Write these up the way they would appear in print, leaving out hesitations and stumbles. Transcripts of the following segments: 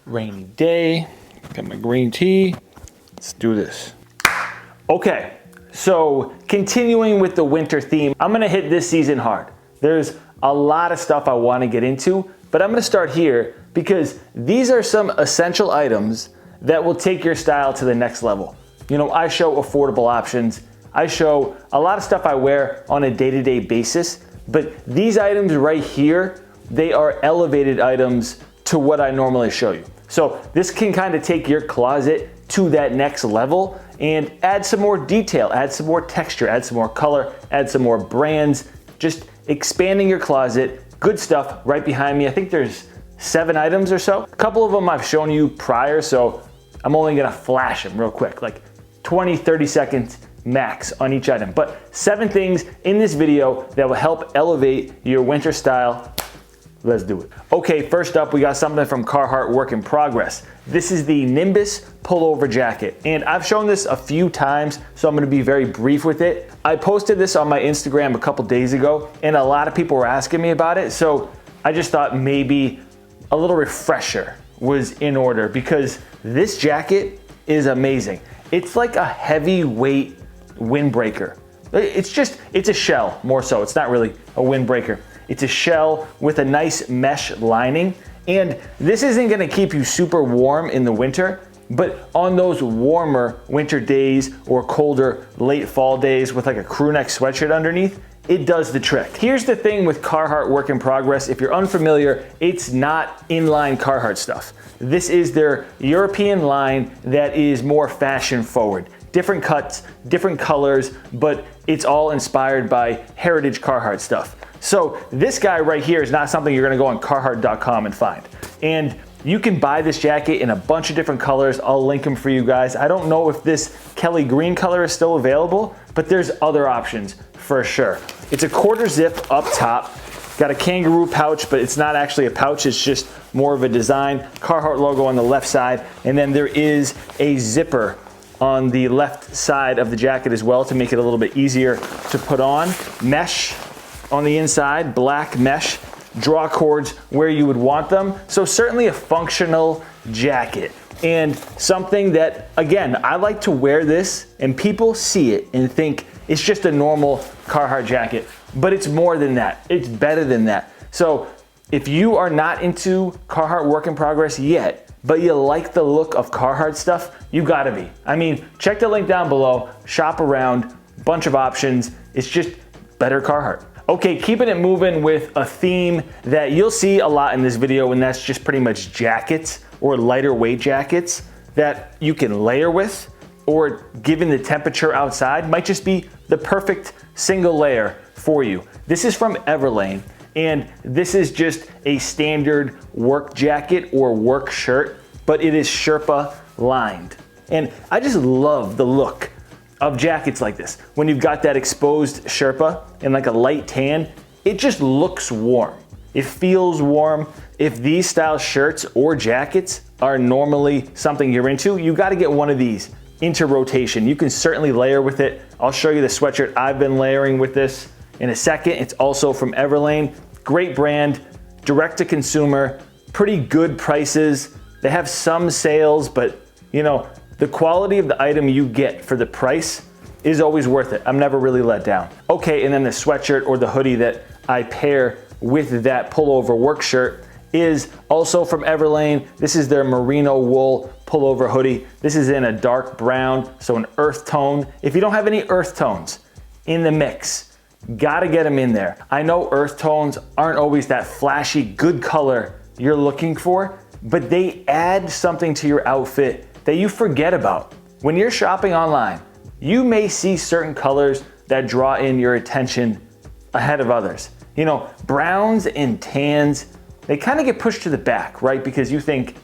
Rainy day, got my green tea. Let's do this. Okay, so continuing with the winter theme, I'm gonna hit this season hard. There's a lot of stuff I wanna get into, but I'm gonna start here because these are some essential items that will take your style to the next level. You know, I show affordable options. I show a lot of stuff I wear on a day-to-day basis, but these items right here, they are elevated items to what I normally show you. So this can kind of take your closet to that next level and add some more detail, add some more texture, add some more color, add some more brands, just expanding your closet. Good stuff right behind me. I think there's 7 items or so. A couple of them I've shown you prior, so I'm only gonna flash them real quick, like 20, 30 seconds max on each item. But 7 things in this video that will help elevate your winter style. Let's do it. Okay, first up, we got something from Carhartt Work in Progress. This is the Nimbus pullover jacket. And I've shown this a few times, so I'm gonna be very brief with it. I posted this on my Instagram a couple days ago, and a lot of people were asking me about it. So I just thought maybe a little refresher was in order because this jacket is amazing. It's like a heavyweight windbreaker. It's a shell more so. It's not really a windbreaker. It's a shell with a nice mesh lining. And this isn't gonna keep you super warm in the winter, but on those warmer winter days or colder late fall days with like a crew neck sweatshirt underneath, it does the trick. Here's the thing with Carhartt Work in Progress. If you're unfamiliar, it's not inline Carhartt stuff. This is their European line that is more fashion forward. Different cuts, different colors, but it's all inspired by heritage Carhartt stuff. So this guy right here is not something you're gonna go on Carhartt.com and find. And you can buy this jacket in a bunch of different colors. I'll link them for you guys. I don't know if this Kelly green color is still available, but there's other options for sure. It's a quarter zip up top, got a kangaroo pouch, but it's not actually a pouch, it's just more of a design. Carhartt logo on the left side, and then there is a zipper on the left side of the jacket as well to make it a little bit easier to put on. Mesh on the inside, black mesh, draw cords where you would want them. So certainly a functional jacket and something that, again, I like to wear this and people see it and think it's just a normal Carhartt jacket, but it's more than that. It's better than that. So if you are not into Carhartt Work in Progress yet, but you like the look of Carhartt stuff, you gotta be. I mean, check the link down below, shop around, bunch of options. It's just better Carhartt. Okay, keeping it moving with a theme that you'll see a lot in this video, and that's just pretty much jackets or lighter weight jackets that you can layer with, or given the temperature outside, might just be the perfect single layer for you. This is from Everlane, and this is just a standard work jacket or work shirt, but it is Sherpa lined. And I just love the look of jackets like this. When you've got that exposed Sherpa in like a light tan, it just looks warm. It feels warm. If these style shirts or jackets are normally something you're into, you gotta get one of these into rotation. You can certainly layer with it. I'll show you the sweatshirt I've been layering with this in a second. It's also from Everlane. Great brand, direct to consumer, pretty good prices. They have some sales, but you know, the quality of the item you get for the price is always worth it. I'm never really let down. Okay, and then the sweatshirt or the hoodie that I pair with that pullover work shirt is also from Everlane. This is their merino wool pullover hoodie. This is in a dark brown, so an earth tone. If you don't have any earth tones in the mix, gotta get them in there. I know earth tones aren't always that flashy, good color you're looking for, but they add something to your outfit that you forget about. When you're shopping online, you may see certain colors that draw in your attention ahead of others. You know, browns and tans, they kind of get pushed to the back, right? Because you think,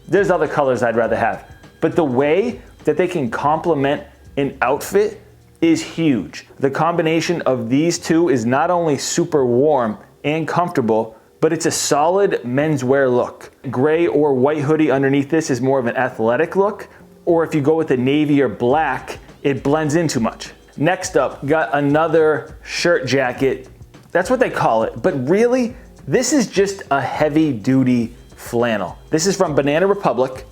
there's other colors I'd rather have. But the way that they can complement an outfit is huge. The combination of these two is not only super warm and comfortable, but it's a solid menswear look. Gray or white hoodie underneath this is more of an athletic look, or if you go with a navy or black, it blends in too much. Next up, got another shirt jacket. That's what they call it, but really, this is just a heavy duty flannel. This is from Banana Republic.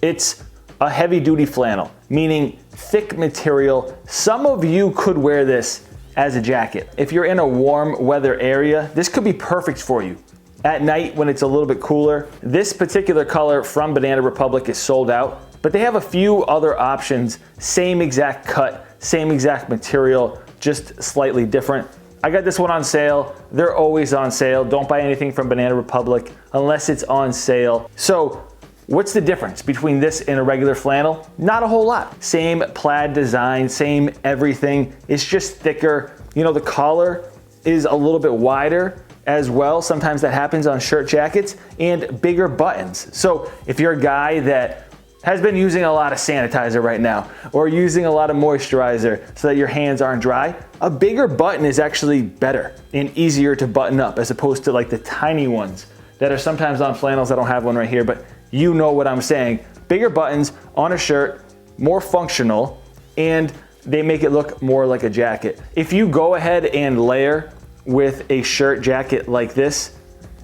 It's a heavy duty flannel, meaning thick material. Some of you could wear this as a jacket. If you're in a warm weather area, this could be perfect for you. At night when it's a little bit cooler, this particular color from Banana Republic is sold out, but they have a few other options, same exact cut, same exact material, just slightly different. I got this one on sale. They're always on sale. Don't buy anything from Banana Republic unless it's on sale. So what's the difference between this and a regular flannel? Not a whole lot. Same plaid design, same everything. It's just thicker. You know, the collar is a little bit wider as well. Sometimes that happens on shirt jackets, and bigger buttons. So if you're a guy that has been using a lot of sanitizer right now or using a lot of moisturizer so that your hands aren't dry, a bigger button is actually better and easier to button up as opposed to like the tiny ones that are sometimes on flannels. I don't have one right here, but you know what I'm saying. Bigger buttons on a shirt, more functional, and they make it look more like a jacket. If you go ahead and layer with a shirt jacket like this,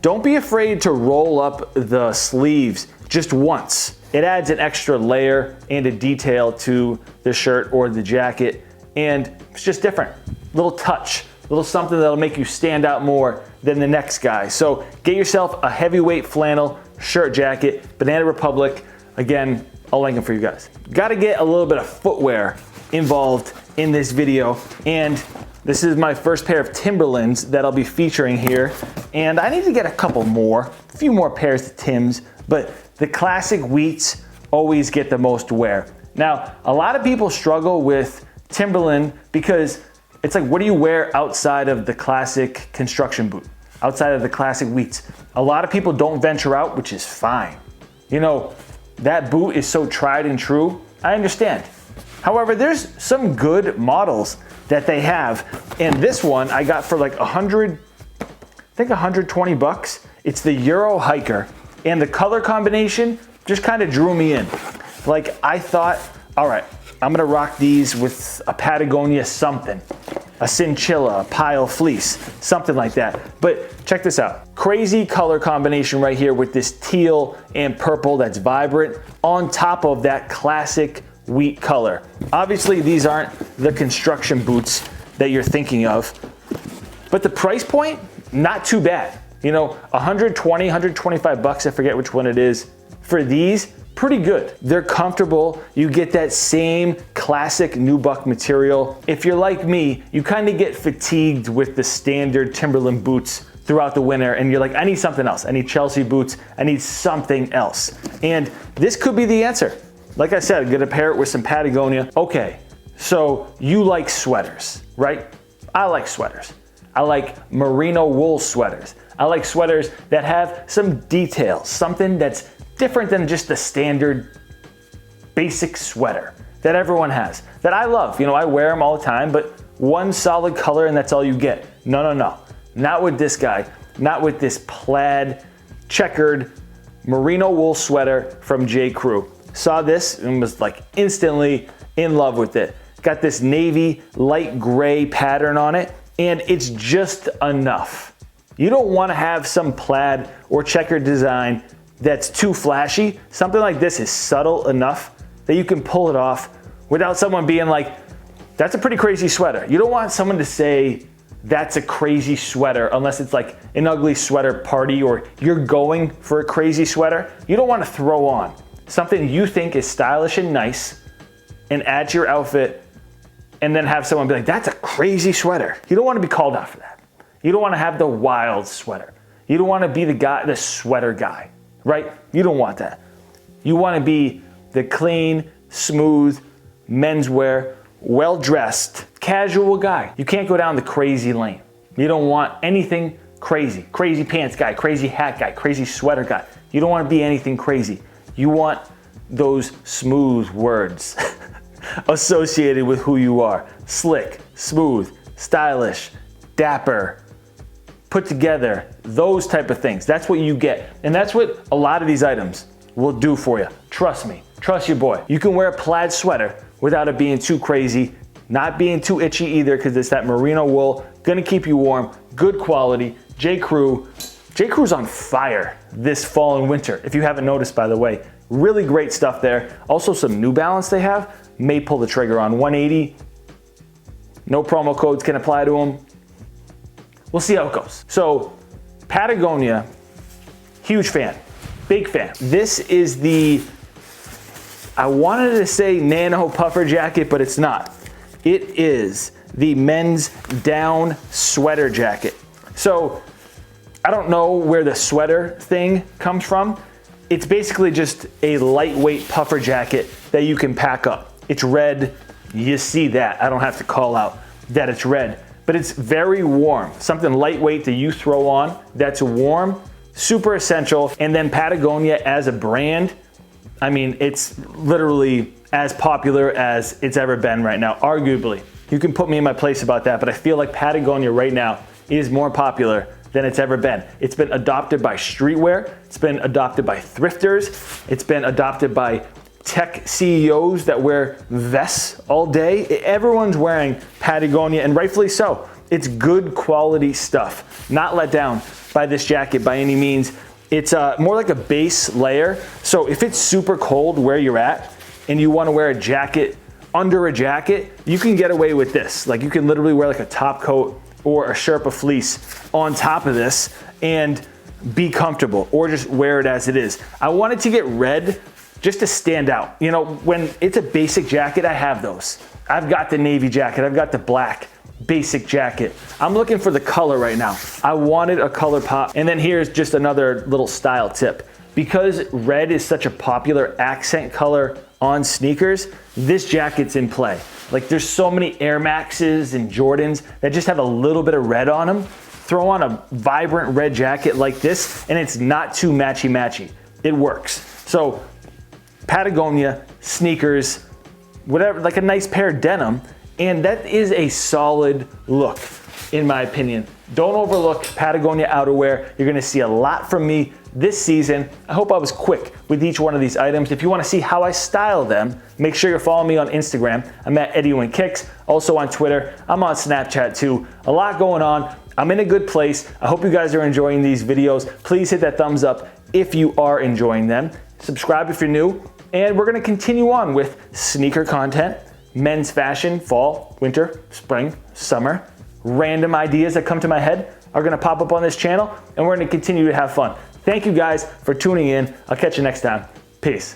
don't be afraid to roll up the sleeves just once. It adds an extra layer and a detail to the shirt or the jacket, and it's just different. Little touch, little something that'll make you stand out more than the next guy. So get yourself a heavyweight flannel shirt jacket, Banana Republic. Again, I'll link them for you guys. Got to get a little bit of footwear involved in this video, and this is my first pair of Timberlands that I'll be featuring here, and I need to get a couple more, a few more pairs of Tims, but the classic wheats always get the most wear. Now, a lot of people struggle with Timberland because it's like, what do you wear outside of the classic construction boot, outside of the classic wheats? A lot of people don't venture out, which is fine. You know, that boot is so tried and true, I understand. However, there's some good models that they have, and this one I got for like 100, I think 120 bucks. It's the Euro Hiker, and the color combination just kind of drew me in. Like, I thought, all right, I'm gonna rock these with a Patagonia something, a cinchilla, a pile fleece, something like that. But check this out. Crazy color combination right here with this teal and purple that's vibrant on top of that classic wheat color. Obviously, these aren't the construction boots that you're thinking of, but the price point, not too bad. You know, 120, 125 bucks, I forget which one it is. For these, pretty good. They're comfortable. You get that same classic nubuck material. If you're like me, you kind of get fatigued with the standard Timberland boots throughout the winter, and you're like, I need something else. I need Chelsea boots. I need something else. And this could be the answer. Like I said, I'm gonna pair it with some Patagonia. Okay, so you like sweaters, right? I like sweaters. I like merino wool sweaters. I like sweaters that have some details, something that's different than just the standard basic sweater that everyone has, that I love. You know, I wear them all the time, but one solid color and that's all you get. No, no, no, not with this guy, not with this plaid checkered merino wool sweater from J. Crew. Saw this and was like instantly in love with it. Got this navy light gray pattern on it, and it's just enough. You don't want to have some plaid or checkered design that's too flashy. Something like this is subtle enough that you can pull it off without someone being like, that's a pretty crazy sweater. You don't want someone to say that's a crazy sweater unless it's like an ugly sweater party or you're going for a crazy sweater. You don't want to throw on something you think is stylish and nice and add to your outfit and then have someone be like, that's a crazy sweater. You don't want to be called out for that. You don't want to have the wild sweater. You don't want to be the guy, the sweater guy, right? You don't want that. You want to be the clean, smooth, menswear, well-dressed, casual guy. You can't go down the crazy lane. You don't want anything crazy. Crazy pants guy, crazy hat guy, crazy sweater guy. You don't want to be anything crazy. You want those smooth words associated with who you are. Slick, smooth, stylish, dapper, put together, those type of things. That's what you get. And that's what a lot of these items will do for you. Trust me, trust your boy. You can wear a plaid sweater without it being too crazy, not being too itchy either, because it's that merino wool, gonna keep you warm, good quality, J. Crew, J.Crew's on fire this fall and winter, if you haven't noticed, by the way. Really great stuff there. Also some New Balance they have. May pull the trigger on 180. No promo codes can apply to them. We'll see how it goes. So Patagonia, huge fan, big fan. This is the, I wanted to say nano puffer jacket, but it's not. It is the men's down sweater jacket. So I don't know where the sweater thing comes from. It's basically just a lightweight puffer jacket that you can pack up. It's red, you see that. I don't have to call out that it's red, but it's very warm. Something lightweight that you throw on that's warm, super essential. And then Patagonia as a brand, I mean, it's literally as popular as it's ever been right now, arguably. You can put me in my place about that, but I feel like Patagonia right now is more popular than it's ever been. It's been adopted by streetwear. It's been adopted by thrifters. It's been adopted by tech CEOs that wear vests all day. Everyone's wearing Patagonia, and rightfully so. It's good quality stuff. Not let down by this jacket by any means. It's more like a base layer. So if it's super cold where you're at and you wanna wear a jacket under a jacket, you can get away with this. Like you can literally wear like a top coat or a Sherpa fleece on top of this and be comfortable, or just wear it as it is. I wanted to get red just to stand out. You know, when it's a basic jacket, I have those. I've got the navy jacket, I've got the black basic jacket. I'm looking for the color right now. I wanted a color pop. And then here's just another little style tip. Because red is such a popular accent color on sneakers, this jacket's in play. Like there's so many Air Maxes and Jordans that just have a little bit of red on them. Throw on a vibrant red jacket like this and it's not too matchy-matchy. It works. So Patagonia, sneakers, whatever, like a nice pair of denim, and that is a solid look in my opinion. Don't overlook Patagonia outerwear. You're gonna see a lot from me this season. I hope I was quick with each one of these items. If you wanna see how I style them, make sure you're following me on Instagram. I'm at EddieWinKicks, also on Twitter. I'm on Snapchat too. A lot going on. I'm in a good place. I hope you guys are enjoying these videos. Please hit that thumbs up if you are enjoying them. Subscribe if you're new. And we're gonna continue on with sneaker content, men's fashion, fall, winter, spring, summer. Random ideas that come to my head are gonna pop up on this channel, and we're gonna continue to have fun. Thank you guys for tuning in. I'll catch you next time. Peace.